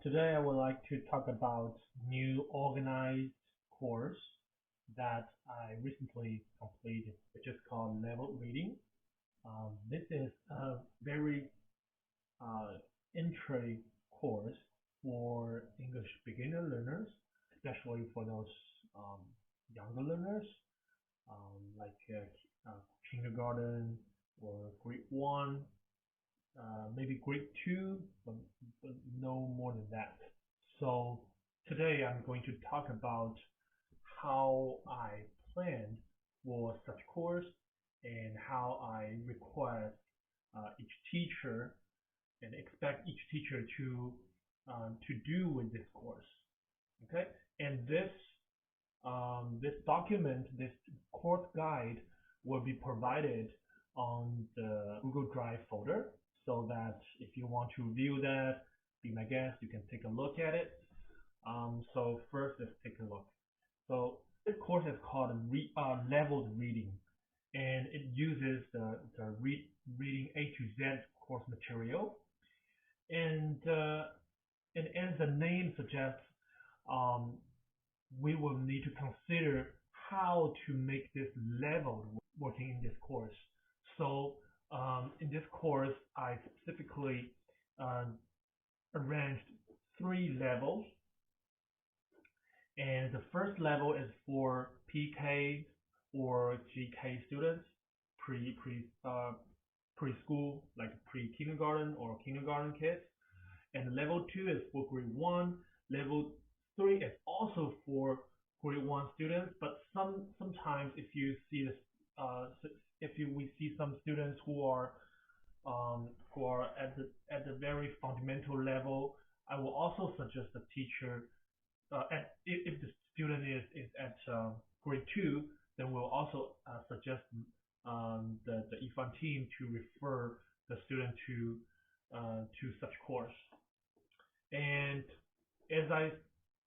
Today I would like to talk about new organized course that I recently completed, which is called Level Reading. This is a very uh, entry course for English beginner learners, especially for those um, younger learners, like kindergarten or grade one, maybe grade two, but no more than that. So today I'm going to talk about how I planned for such course and how I request each teacher and expect each teacher to do with this course. Okay, and this document, this course guide, will be provided on the Google Drive folder, so that if you want to view that, be my guest, you can take a look at it. So first, let's take a look. So this course is called Leveled Reading, and it uses the reading A to Z course material. And as the name suggests, um, we will need to consider how to make this leveled working in this course. So in this course, I specifically uh, arranged three levels, and the first level is for PK or GK students, preschool, like pre-kindergarten or kindergarten kids. And level two is for grade one. Level three is also for grade one students, but sometimes if you see this, we see some students who are at the very fundamental level, I will also suggest the teacher, if the student is at grade two, then we'll also suggest the IFAN team to refer the student to such course. And as I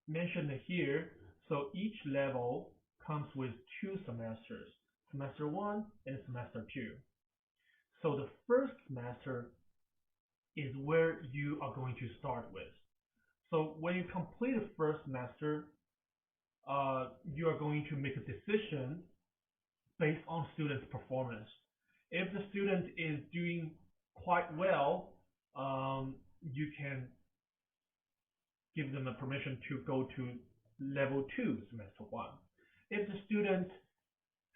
mentioned here, so each level comes with two semesters, semester one and semester two. So the first semester is where you are going to start with. So when you complete the first semester, you are going to make a decision based on student's performance. If the student is doing quite well, you can give them a permission to go to level two, semester one. If the student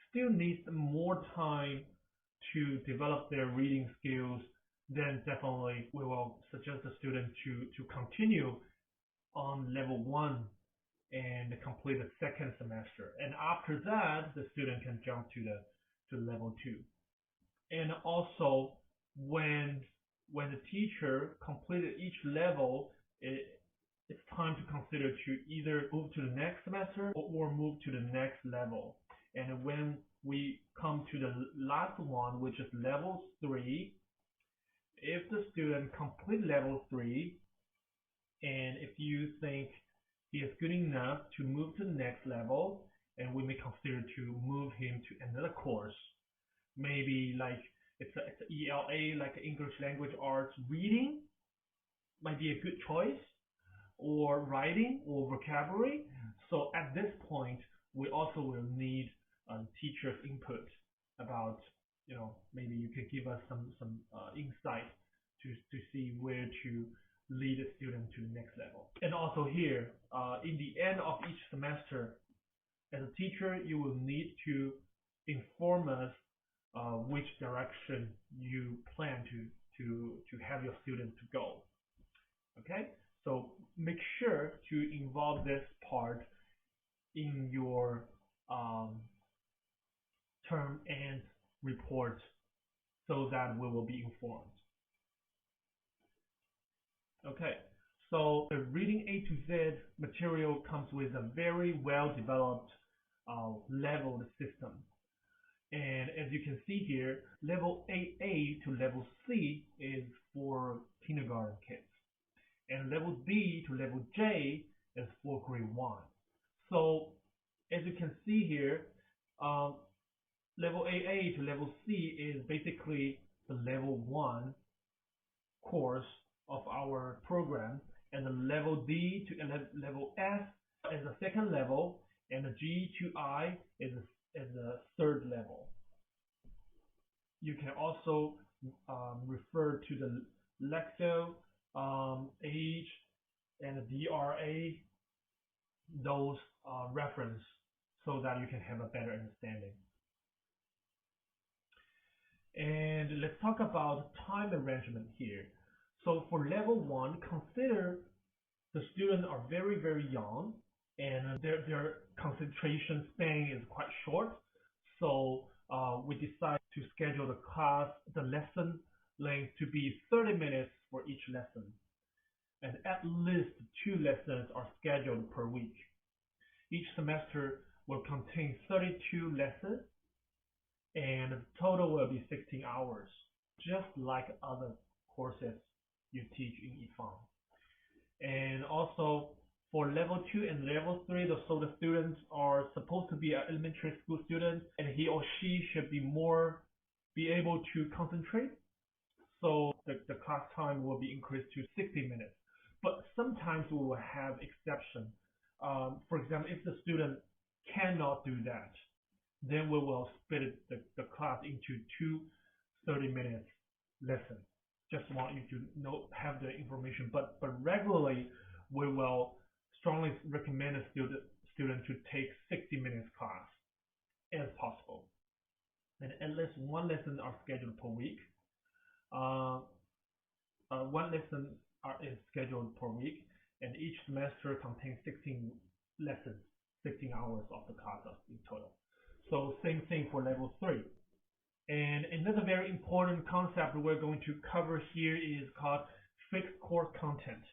still needs more time to develop their reading skills, then definitely we will suggest the student to continue on level one and complete the second semester. And after that, the student can jump to level two. And also, when the teacher completed each level, it's time to consider to either move to the next semester or move to the next level. And when we come to the last one, which is level three, if the student complete level three, and if you think he is good enough to move to the next level, and we may consider to move him to another course, maybe like it's a ELA, like English Language Arts reading, might be a good choice, or writing or vocabulary. So at this point, we also will need teacher's input about, maybe you could give us some insight to see where to lead a student to the next level. And also here, in the end of each semester, as a teacher, you will need to inform us which direction you plan to have your student to go. Okay, so make sure to involve this part in your term and report so that we will be informed. Okay, so the reading A to Z material comes with a very well developed leveled system. And as you can see here, level AA to level C is for kindergarten kids, and level D to level J is for grade one. So as you can see here, um, level AA to level C is basically the level one course of our program, and the level D to level S is the second level, and the G to I is the third level. You can also refer to the Lexo, age, and the DRA, those reference, so that you can have a better understanding. And let's talk about time arrangement here. So for level 1, consider the students are very, very young, and their concentration span is quite short. So we decide to schedule the lesson length to be 30 minutes for each lesson. And at least 2 lessons are scheduled per week. Each semester will contain 32 lessons, and the total will be 16 hours, just like other courses you teach in EFON. And also for level 2 and level 3, so the students are supposed to be an elementary school student, and he or she should be able to concentrate. So the class time will be increased to 60 minutes. But sometimes we will have exception. For example, if the student cannot do that, then we will split the class into 2 30-minute lessons. Just want you to have the information. But regularly, we will strongly recommend a student to take 60 minutes class as possible. And at least 1 lesson are scheduled per week. 1 lesson is scheduled per week, and each semester contains 16 lessons, 16 hours of the class in total. So same thing for level 3. And another very important concept we're going to cover here is called fixed course content.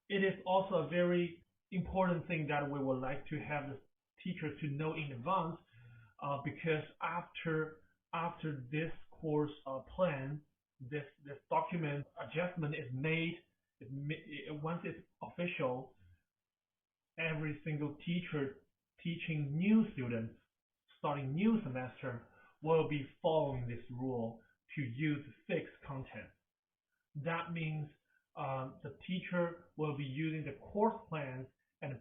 It is also a very important thing that we would like to have the teachers to know in advance, because after this course plan, this document adjustment is made. Once it's official, every single teacher teaching new students starting new semester will be following this rule to use fixed content. That means the teacher will be using the course plans and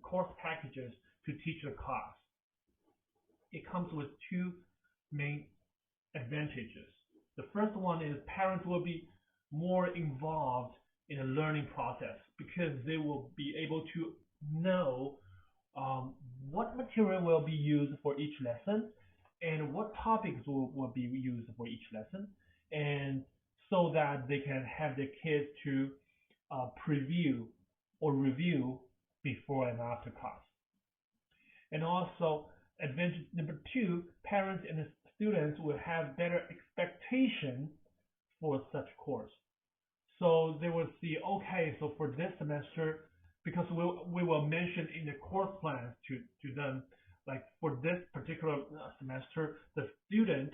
course packages to teach the class. It comes with 2 main advantages. The first one is parents will be more involved in the learning process because they will be able to know what material will be used for each lesson and what topics will be used for each lesson, and so that they can have the kids to preview or review before and after class. And also, advantage number 2, parents and students will have better expectation for such course. So they will see, okay, so for this semester, because we will mention in the course plans to them, like for this particular semester, the student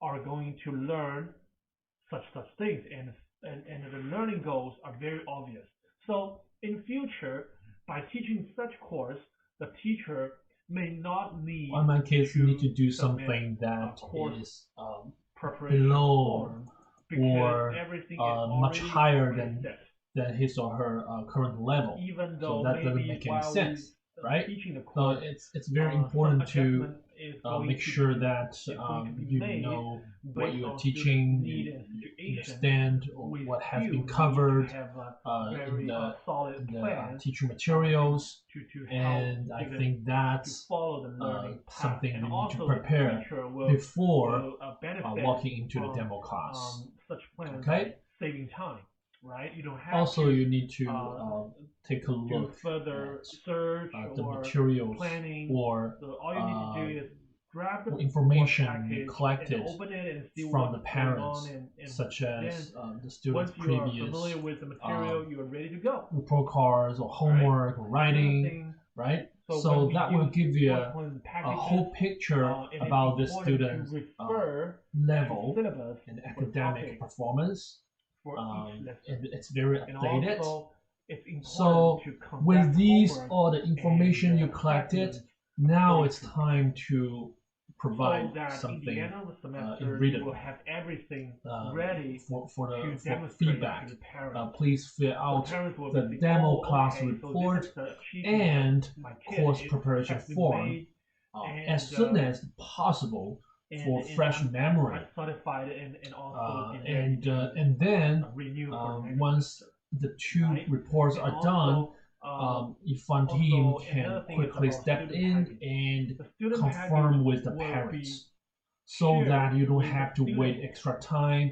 are going to learn such things, and the learning goals are very obvious. So in future, by teaching such course, the teacher may not need my kids need to do something that is below or much higher than his or her current level. So that doesn't make any sense, right? So it's very important to make sure that you know what you're teaching, you understand what has been covered in the teacher materials, and I think that's something we need to prepare before walking into the demo class. Okay. Saving time. Right? You don't have also, you need to take a look further search the materials planning. or so all you need to do is grab the information collected from the and parents, such as the students' previous with the material, you are ready to go. report cards or homework or writing, right? So that will give you a whole picture about the student's level and academic performance. And it's very updated. So with all the information you collected, now it's time to provide so that in the something end of the semester in written you will have everything ready for demonstrate feedback. to the parents. Please fill out the Thinking, demo oh, class okay, report so and course kid preparation form as soon as possible for fresh memory. Certified and also and then once the two reports are done, Ifan team can quickly step in and confirm with the parents so that you don't have to wait extra time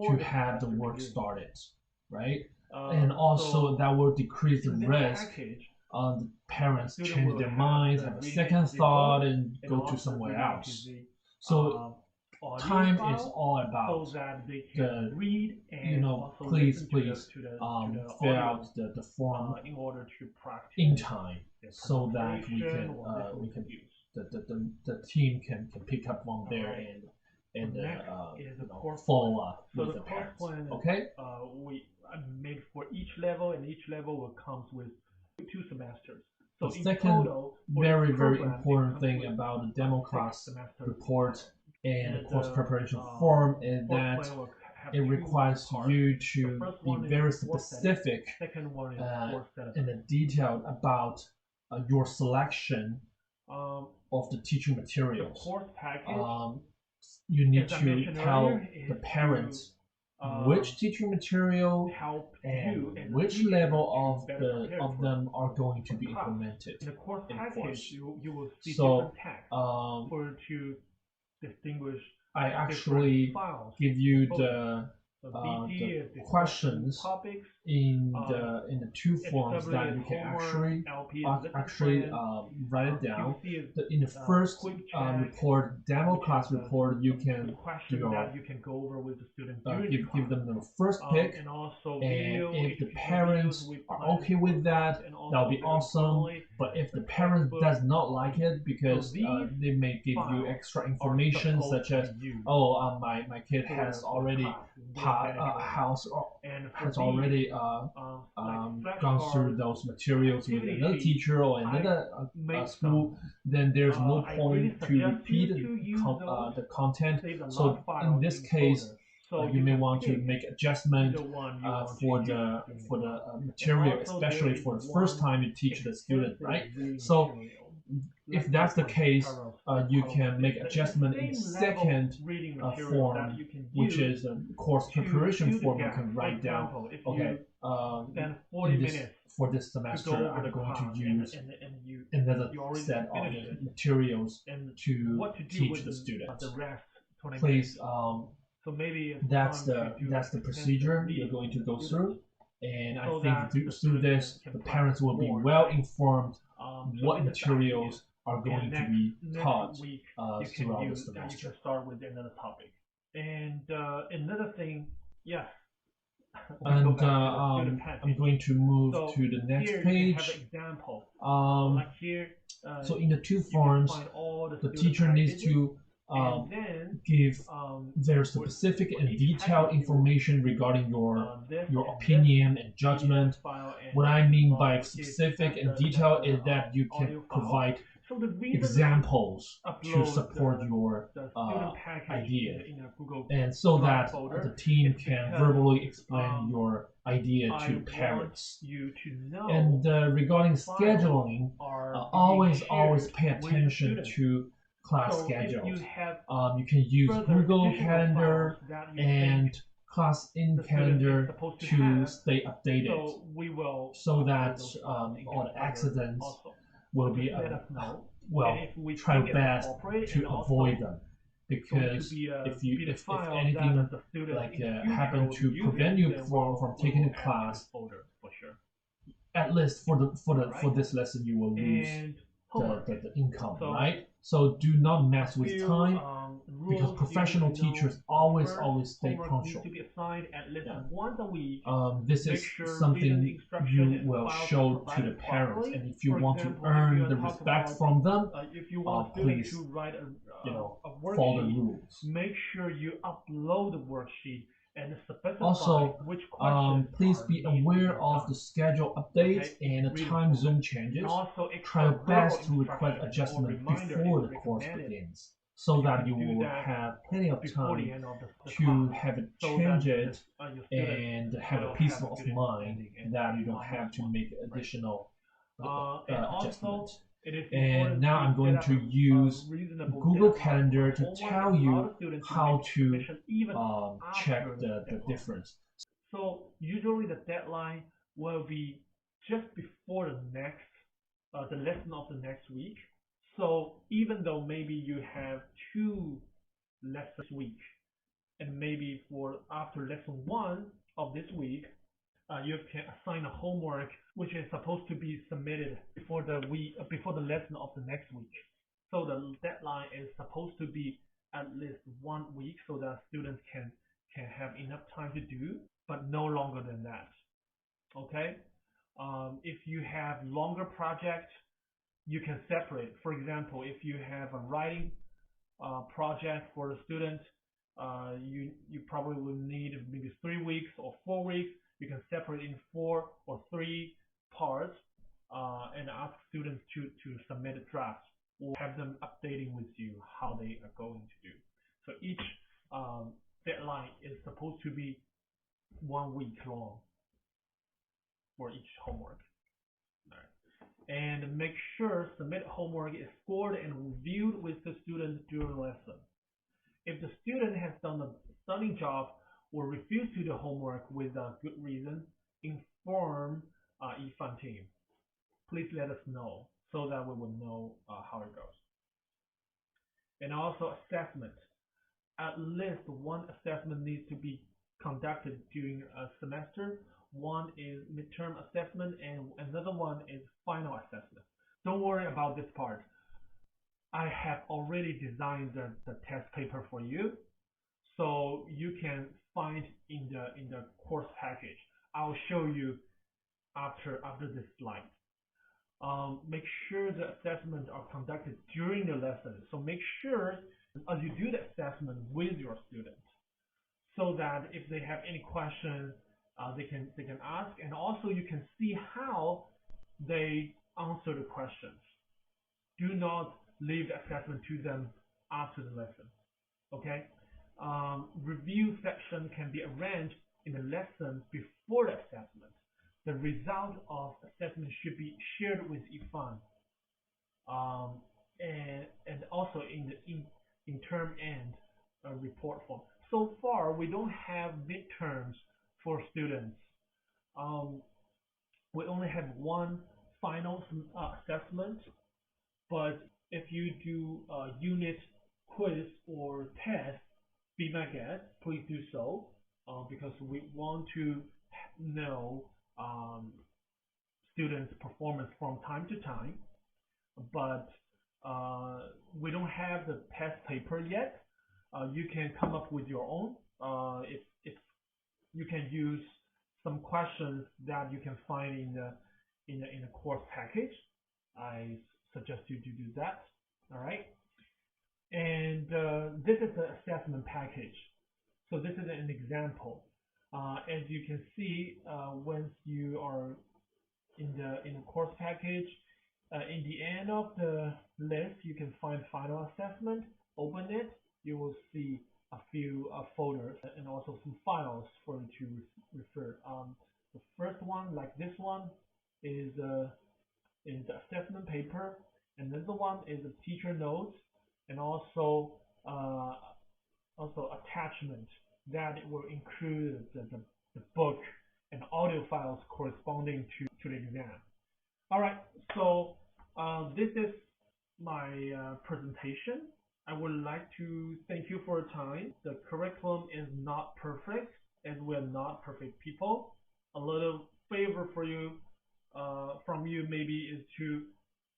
to have the work started, right? And also that will decrease the risk the parents change their minds, have a second thought, and go to somewhere else. So time is all about the please fill out the form in order to practice in time so that the team can pick up on there and follow up with the parents. Okay. We made for each level, and each level will comes with 2 semesters. So the second very important thing about the demo class report and the course preparation form is that it requires you to be very specific and detailed about your selection of the teaching materials. You need to tell the parents which teaching material and which level of them are going to be implemented in the course package. You will see so for to distinguish. I actually give you the questions in the 2 forms that you can actually write it down. In the first report, demo class report, you can go over with the student give them the first pick, and if the parents are okay with that, that'll be awesome. But if the parent does not like it because they may give you extra information such as, oh, my kid has already has already gone through those materials with another teacher or another school, then there's no point to repeat the content. So in this case, you may want to make adjustment for the material, especially for the first time you teach the student, right? So if that's the case, you can make adjustment in the second form, which is a course preparation form. You can write down, okay, for this semester, I'm going to use another set of materials to teach the students. Please, that's the procedure you're going to go through, and I think through this, the parents will be well informed what materials are going to be taught throughout the semester. You can start with another topic. And another thing, yes. And I'm going to move to the next page. So in the 2 forms, the teacher needs to give very specific and detailed information regarding your opinion and judgment. What I mean by specific and detailed is that you can provide examples to support your idea, and so that the team can verbally explain your idea to parents. And regarding scheduling, always pay attention to class schedules. You can use Google Calendar and Class in Calendar to stay updated, so that all the accidents will be try your best to avoid them. Because if anything like happen to prevent you from taking the class, at least for this lesson you will lose the income, right? So do not mess with time, because professional teachers always stay punctual. This is something you will show to the parents, and if you want to earn the respect from them, please follow the rules. Make sure you upload the worksheet. And also, please be aware of the schedule updates and the time zone changes. Try your best to request adjustment before the course begins. so that you will have plenty of time to have it change it and have a peace of mind that you don't have to make additional adjustments. And now I'm going to use Google Calendar to tell you how to check the difference. So usually the deadline will be just before the lesson of the next week. So even though maybe you have two lessons this week, and maybe for after lesson one of this week, you can assign a homework which is supposed to be submitted before the lesson of the next week. So the deadline is supposed to be at least 1 week so that students can have enough time to do, but no longer than that. Okay. If you have longer projects, you can separate. For example, if you have a writing project for the student, you probably will need maybe 3 weeks or 4 weeks. You can separate in 4 or 3 parts and ask students to submit a draft or have them updating with you how they are going to do. So each deadline is supposed to be 1 week long for each homework. All right. And make sure submit homework is scored and reviewed with the student during the lesson. If the student has done a stunning job or refused to do homework with a good reason, inform EFUN team. Please let us know so that we will know how it goes. And also assessment. At least one assessment needs to be conducted during a semester. One is midterm assessment and another one is final assessment. Don't worry about this part. I have already designed the test paper for you, so you can find in the course package. I'll show you after this slide. Make sure the assessments are conducted during the lesson. So make sure as you do the assessment with your students, so that if they have any questions, they can ask, and also you can see how they answer the questions. Do not leave the assessment to them after the lesson. Okay. Review section can be arranged in the lesson before the assessment. The result of assessment should be shared with EFUN, and also in the term end report form. So far, we don't have midterms for students. We only have one final assessment, but if you do a unit quiz or test, be my guest, please do so, because we want to know students' performance from time to time. But we don't have the test paper yet. You can come up with your own. If you can use some questions that you can find in the course package, I suggest you to do that. All right. And this is the assessment package. So this is an example. As you can see, once you are in the course package, in the end of the list, you can find final assessment. Open it. You will see a few folders and also some files for you to refer. The first one, like this one, is the assessment paper. Another one is the teacher notes, and also attachment that will include the book and audio files corresponding to the exam. All right, so this is my presentation. I would like to thank you for your time. The curriculum is not perfect, and we're not perfect people. A little favor for you, from you maybe, is to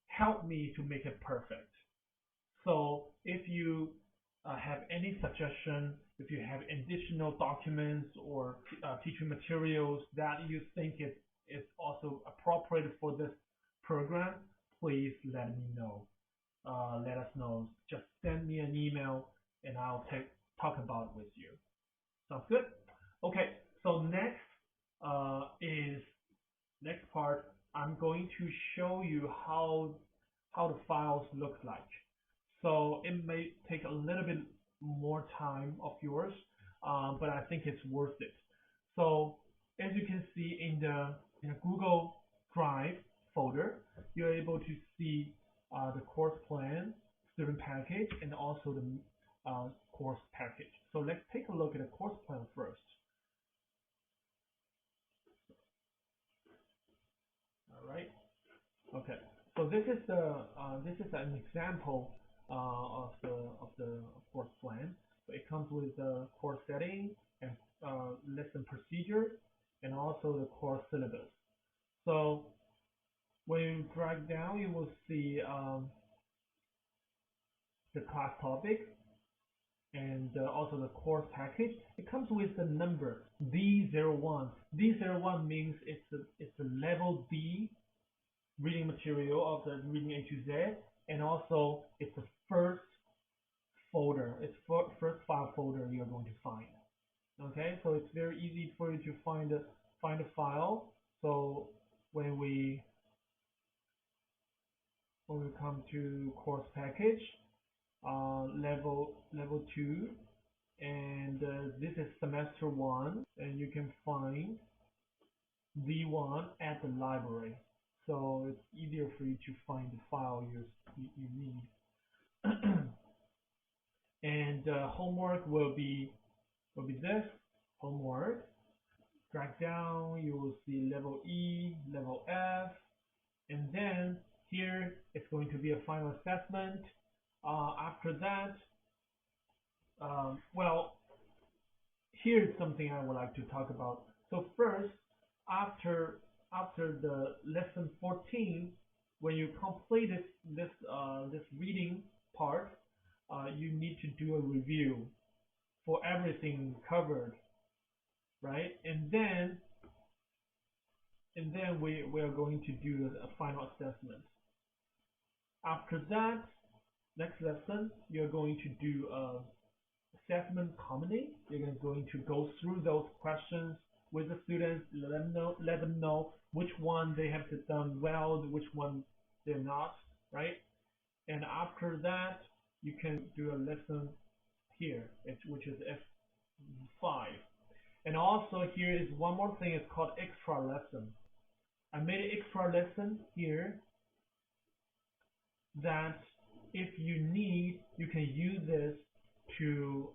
help me to make it perfect. So if you have any suggestion, if you have additional documents or teaching materials that you think is also appropriate for this program, please let me know. Let us know. Just send me an email and I'll talk about it with you. Sounds good? Okay, so next part, I'm going to show you how the files look like. So it may take a little bit more time of yours, but I think it's worth it. So as you can see in the Google Drive folder, you're able to see the course plan, student package, and also the course package. So let's take a look at the course plan first. All right. Okay. So this is an example of the course plan. So it comes with the course setting and lesson procedure, and also the course syllabus. So when you drag down, you will see the class topic and also the course package. It comes with the number D01. D01 means it's a level D reading material of the reading A to Z, and also it's the first folder, it's first file folder you're going to find. Okay, so it's very easy for you to find a file. So when we come to course package, level 2, and this is semester 1, and you can find D1 at the library. So it's easier for you to find the file you need. And homework will be this homework. Drag down, you will see level E, level F, and then here it's going to be a final assessment. After that, well, here's something I would like to talk about. So first, after the lesson 14, when you complete this reading part, you need to do a review for everything covered, right? And then we are going to do a final assessment. After that, next lesson, you're going to do assessment comedy. You're going to go through those questions with the students, let them know which one they have done well, which one they're not, right? And after that, you can do a lesson here, which is F5. And also here is one more thing, it's called extra lesson. I made an extra lesson here that if you need, you can use this to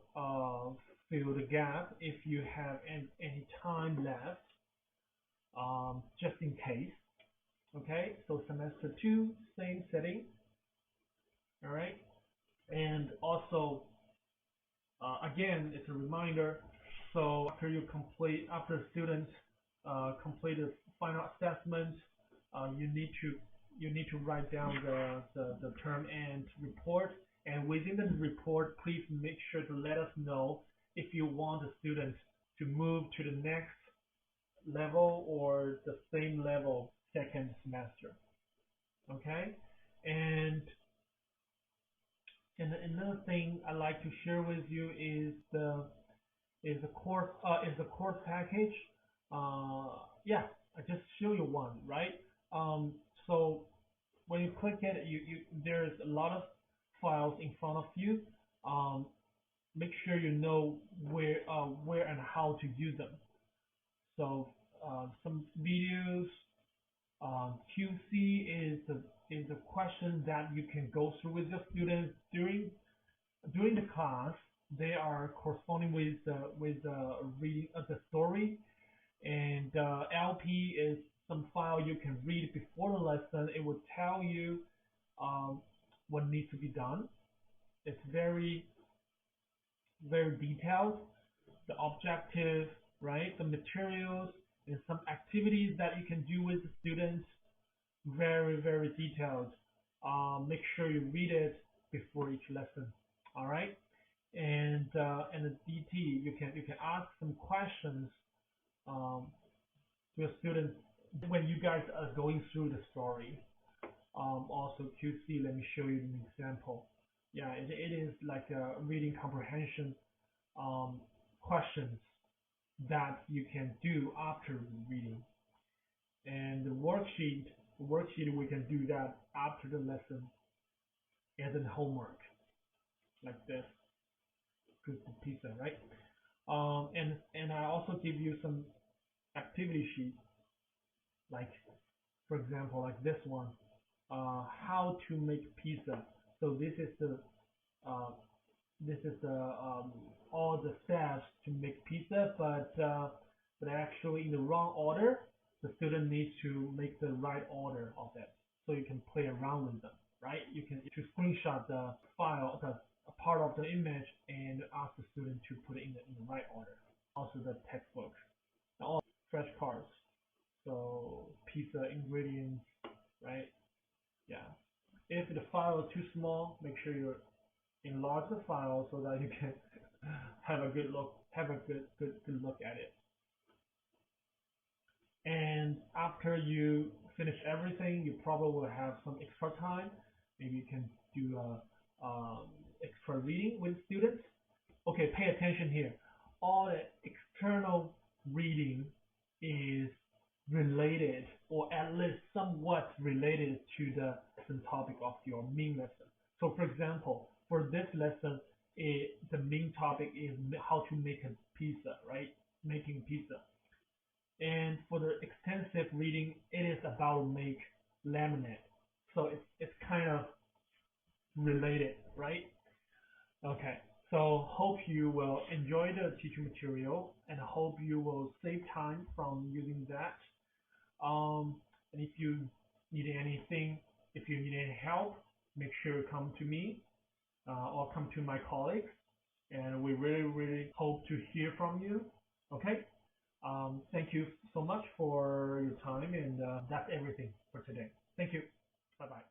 fill the gap if you have any time left, just in case. Okay, so semester 2, same setting. All right, and also again, it's a reminder. So after students complete the final assessment, you need to write down the term end report. And within the report, please make sure to let us know if you want the students to move to the next level or the same level second semester. Okay, and another thing I'd like to share with you is the course package. Yeah, I just show you one, right? So when you click it, there's a lot of files in front of you. Um, Make sure you know where and how to use them. So some videos, QC is a question that you can go through with your students during the class. They are corresponding with the reading of the story, and LP is some file you can read before the lesson. It will tell you what needs to be done. It's very detailed. The objective, right? The materials and some activities that you can do with the students. Very detailed. Make sure you read it before each lesson. All right. And the DT, you can ask some questions um, to a student when you guys are going through the story. Also QC, let me show you an example. Yeah, it is like a reading comprehension um, questions that you can do after reading. And the worksheet we can do that after the lesson as a homework. like this, good pizza, right? And I also give you some activity sheets, like for example, like this one, how to make pizza. So uh, this is the all the steps to make pizza, but actually in the wrong order. The student needs to make the right order of it, so you can play around with them, right? You can to screenshot the file, the a part of the image, and ask the student to put it in the right order. Also the textbook, and all fresh cards. So pizza ingredients, right? Yeah. If the file is too small, make sure you enlarge the file so that you can have a good look, have a good look at it. And after you finish everything, you probably will have some extra time. Maybe you can do extra reading with students. Okay, pay attention here. All the external reading is related, or at least somewhat related to the lesson topic of your main lesson. So for example, for this lesson, the main topic is how to make a pizza, right? Making pizza. And for the extensive reading, it is about make laminate. So it's kind of related, right? Okay. So hope you will enjoy the teaching material and hope you will save time from using that. And if you need anything, if you need any help, make sure you come to me or come to my colleagues. And we really hope to hear from you. Okay. Thank you so much for your time, and that's everything for today. Thank you. Bye bye.